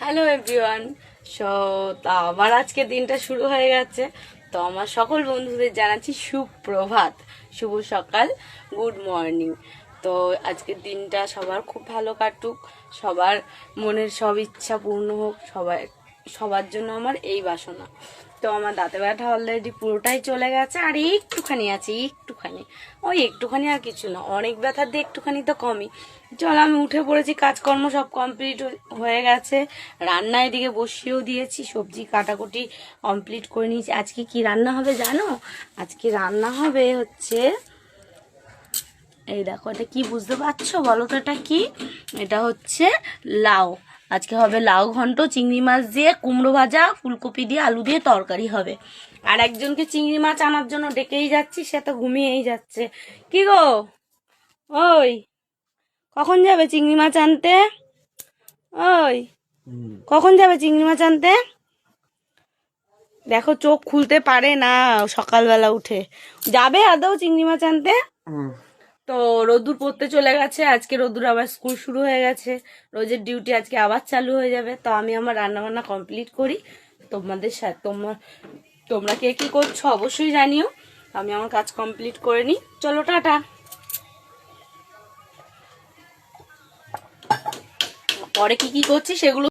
Hello everyone. So আমার আজকে দিনটা শুরু হয়ে গেছে। তো আমার সকল বন্ধুদের জানাচ্ছি সুপ্রভাত, শুভ সকাল, গুড মর্নিং। তো আজকের দিনটা সবার খুব ভালো কাটুক, সবার মনের সব ইচ্ছা পূর্ণ হোক, সবার জন্য আমার এই বাসনা। তো আমার দাঁতে ব্যথা অলরেডি পুরোটাই চলে গেছে, আর একটুখানি আছে, ওই একটুখানি, আর কিছু না। অনেক ব্যথার দিয়ে একটুখানি তো কমই। চল, আমি উঠে পড়েছি, কাজকর্ম সব কমপ্লিট হয়ে গেছে। রান্না এদিকে বসিয়েও দিয়েছি, সবজি কাটাকুটি কমপ্লিট করে নিয়েছি। আজকে কি রান্না হবে জানো? আজকে রান্না হবে হচ্ছে, এই দেখো, এটা কি বুঝতে পারছো বলো তো? এটা কি? এটা হচ্ছে লাউ। আজকে হবে লাউ ঘন্ট, চিংড়ি মাছ দিয়ে, কুমড়ো ভাজা, ফুলকপি দিয়ে, আলু দিয়ে তরকারি হবে। আর একজনকে চিংড়ি মাছ আনার জন্য ডেকেই যাচ্ছি, সে তো ঘুমিয়েই যাচ্ছে। কি গো, ওই কখন যাবে চিংড়ি মাছ আনতে? ওই কখন যাবে চিংড়ি মাছ আনতে? দেখো, চোখ খুলতে পারে না সকালবেলা উঠে। যাবে আদৌ চিংড়ি মাছ আনতে? তো রোদ্দুর পড়তে চলে গেছে, আজকে রোদ্দুর আবার স্কুল শুরু হয়ে গেছে, রোজের ডিউটি আজকে আবার চালু হয়ে যাবে। তো আমি আমার রান্না বান্না কমপ্লিট করি, তোমাদের সাথে তোমরা কে কি করছো অবশ্যই জানিও। আমি আমার কাজ কমপ্লিট করে নিই। চলো, টাটা। পরে কি কি করছি সেগুলো